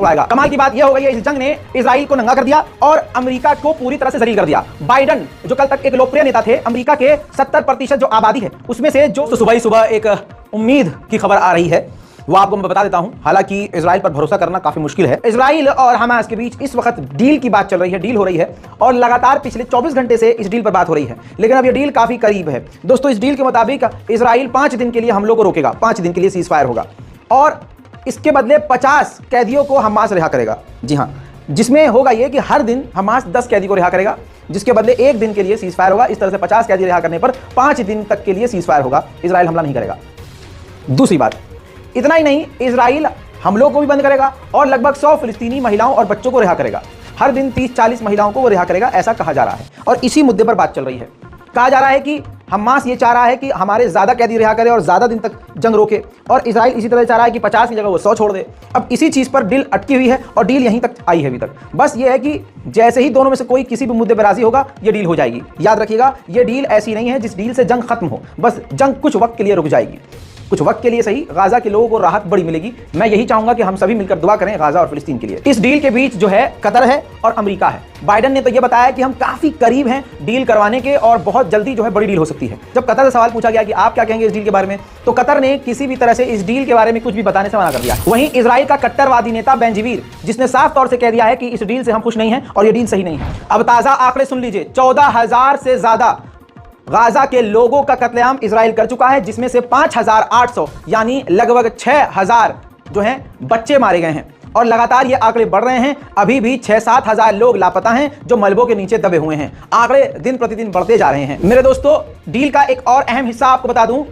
उड़ाएगा। कमाल की बात यह हो गई है इस जंग ने इजराइल को नंगा कर दिया और अमेरिका को पूरी तरह से जलील कर दिया। बाइडन जो कल तक एक लोकप्रिय नेता थे, अमेरिका के 70% जो आबादी है उसमें से जो सुबह ही सुबह एक उम्मीद की खबर आ रही है वो आपको मैं बता देता हूं। हालांकि इजराइल पर भरोसा करना काफी मुश्किल है। इजराइल और हमास के बीच इस वक्त डील की बात चल रही है, डील हो रही है और लगातार पिछले 24 घंटे से इस डील पर बात हो रही है, लेकिन अब ये डील काफी करीब है। दोस्तों, इस डील के मुताबिक इजराइल 5 दिन के लिए हमलों को रोकेगा, 5 दिन के लिए सीज फायर होगा और इसके बदले 50 कैदियों को हमास रिहा करेगा। जी हाँ, जिसमें होगा ये कि हर दिन हमास 10 कैदी को रिहा करेगा, जिसके बदले 1 दिन के लिए सीज फायर होगा। इस तरह से 50 कैदी रिहा करने पर 5 दिन तक के लिए सीज फायर होगा, इजराइल हमला नहीं करेगा। दूसरी बात, इतना ही नहीं, इजराइल हमलों को भी बंद करेगा और लगभग 100 फिलिस्तीनी महिलाओं और बच्चों को रिहा करेगा। हर दिन 30-40 महिलाओं को वो रिहा करेगा, ऐसा कहा जा रहा है। और इसी मुद्दे पर बात चल रही है। कहा जा रहा है कि हमास ये चाह रहा है कि हमारे ज्यादा कैदी रिहा करे और ज्यादा दिन तक जंग रोके, और इजराइल इसी तरह चाह रहा है कि 50 की जगह वो 100 छोड़ दे। अब इसी चीज पर डील अटकी हुई है और डील यहीं तक आई है अभी तक। बस ये है कि जैसे ही दोनों में से कोई किसी भी मुद्दे पर राजी होगा ये डील हो जाएगी। याद रखिएगा, ये डील ऐसी नहीं है जिस डील से जंग खत्म हो, बस जंग कुछ वक्त के लिए रुक जाएगी, कुछ वक्त के लिए सही। गाजा के लोगों को राहत बड़ी मिलेगी। मैं यही चाहूंगा कि हम सभी मिलकर दुआ करें गाजा और फिलिस्तीन के लिए। इस डील के बीच जो है कतर है और अमेरिका है। बाइडन ने तो यह बताया कि हम काफी करीब हैं डील करवाने के और बहुत जल्दी जो है बड़ी डील हो सकती है। जब कतर से सवाल पूछा गया कि आप क्या कहेंगे इस डील के बारे में, तो कतर ने किसी भी तरह से इस डील के बारे में कुछ भी बताने से मना कर दिया। वहीं इजराइल का कट्टरवादी नेता बेंजीवीर, जिसने साफ तौर से कह दिया है कि इस डील से हम खुश नहीं हैं और ये डील सही नहीं है। अब ताजा आंकड़े सुन लीजिए, 14,000 से ज्यादा गाजा के लोगों का कत्लेआम इजराइल कर चुका है, जिसमें से 5,800 यानी लगभग 6,000 जो हैं बच्चे मारे गए हैं और लगातार ये आंकड़े बढ़ रहे हैं। अभी भी 6-7 हजार लोग लापता हैं जो मलबों के नीचे दबे हुए हैं। आंकड़े दिन प्रतिदिन बढ़ते जा रहे हैं। मेरे दोस्तों, डील का एक और अहम हिस्सा आपको बता दूं,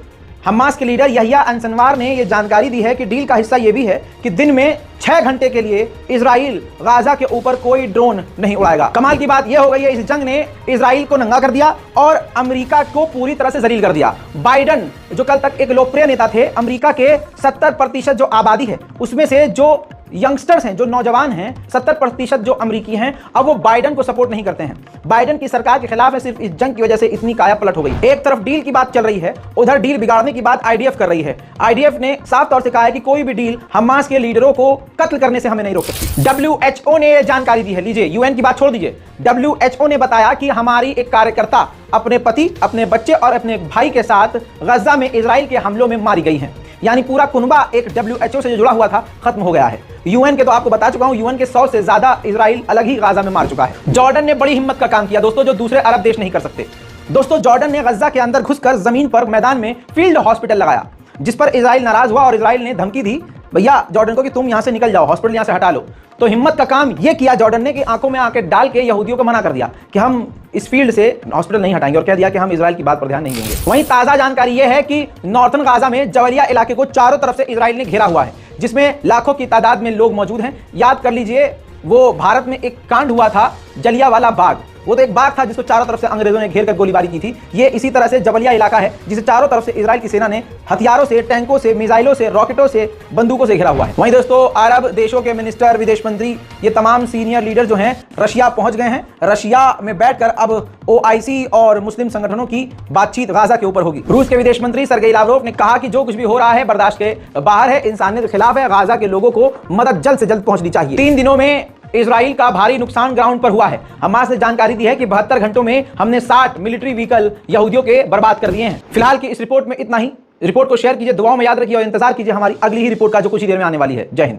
हमास के लीडर यहिया अंसनवार ने यह जानकारी दी है कि डील का हिस्सा यह भी है कि दिन में 6 घंटे के लिए इजराइल गाजा के ऊपर कोई ड्रोन नहीं उड़ाएगा। कमाल की बात यह हो गई है इस जंग ने इजराइल को नंगा कर दिया और अमेरिका को पूरी तरह से जलील कर दिया। बाइडन जो कल तक एक लोकप्रिय नेता थे, अमेरिका के 70% जो आबादी है उसमें से जो यंगस्टर्स हैं, जो नौजवान हैं, 70% जो अमेरिकी हैं, अब वो बाइडन को सपोर्ट नहीं करते हैं, बाइडन की सरकार के खिलाफ है। सिर्फ इस जंग की वजह से इतनी काया पलट हो गई। एक तरफ डील की बात चल रही है, उधर डील बिगाड़ने की बात आईडीएफ कर रही है। आईडीएफ ने साफ तौर से कहा है कि कोई भी डील हमास के लीडरों को कत्ल करने से हमें नहीं रोक सकती। डब्ल्यूएचओ ने यह जानकारी दी है। लीजिए, यूएन की बात छोड़ दीजिए, डब्ल्यूएचओ ने बताया कि हमारी एक कार्यकर्ता अपने पति, अपने बच्चे और अपने भाई के साथ गजा में इजराइल के हमलों में मारी गई हैं। यानी पूरा कुनबा एक डब्ल्यूएचओ से जो जुड़ा हुआ था खत्म हो गया है। यूएन के तो आपको बता चुका हूं, यूएन के 100 से ज्यादा इजराइल अलग ही गाजा में मार चुका है। जॉर्डन ने बड़ी हिम्मत का काम किया दोस्तों, जो दूसरे अरब देश नहीं कर सकते। दोस्तों, जॉर्डन ने गजा के अंदर घुसकर जमीन पर मैदान में फील्ड हॉस्पिटल लगाया, जिस पर इजराइल नाराज हुआ और इजराइल ने धमकी दी भैया जॉर्डन को कि तुम यहां से निकल जाओ, हॉस्पिटल यहां से हटा लो। तो हिम्मत का काम यह किया जॉर्डन ने कि आंखों में आंखें डाल के यहूदियों को मना कर दिया कि हम इस फील्ड से हॉस्पिटल नहीं हटाएंगे और कह दिया कि हम इजराइल की बात पर ध्यान नहीं देंगे। वहीं ताजा जानकारी यह है कि नॉर्थन गाजा में जबलिया इलाके को चारों तरफ से इजराइल ने घेरा हुआ है, जिसमें लाखों की तादाद में लोग मौजूद हैं। याद कर लीजिए, वो भारत में एक कांड हुआ था जलियांवाला बाग, वो तो एक बाग था जिसको चारों तरफ से अंग्रेजों ने घेर कर गोलीबारी की थी। ये इसी तरह से जबलिया इलाका है जिसे चारों तरफ से इजराइल की सेना ने हथियारों से, टैंकों से, मिसाइलों से, रॉकेटों से, बंदूकों से घेरा हुआ है। वहीं दोस्तों, अरब देशों के मिनिस्टर, विदेश मंत्री, ये तमाम सीनियर लीडर जो हैं रशिया पहुंच गए हैं। रशिया में बैठकर अब ओआईसी और मुस्लिम संगठनों की बातचीत गाजा के ऊपर होगी। रूस के विदेश मंत्री सर्गेई लावरोव ने कहा कि जो कुछ भी हो रहा है बर्दाश्त के बाहर है, इंसानियत के खिलाफ है। गाजा के लोगों को मदद जल्द से जल्द पहुंचनी चाहिए। 3 दिनों में इजराइल का भारी नुकसान ग्राउंड पर हुआ है। हमास ने जानकारी दी है कि 72 घंटों में हमने 60 मिलिट्री व्हीकल यहूदियों के बर्बाद कर दिए हैं। फिलहाल की इस रिपोर्ट में इतना ही। रिपोर्ट को शेयर कीजिए, दुआओं में याद रखिए और इंतजार कीजिए हमारी अगली ही रिपोर्ट का, जो कुछ ही देर में आने वाली है। जय हिंद।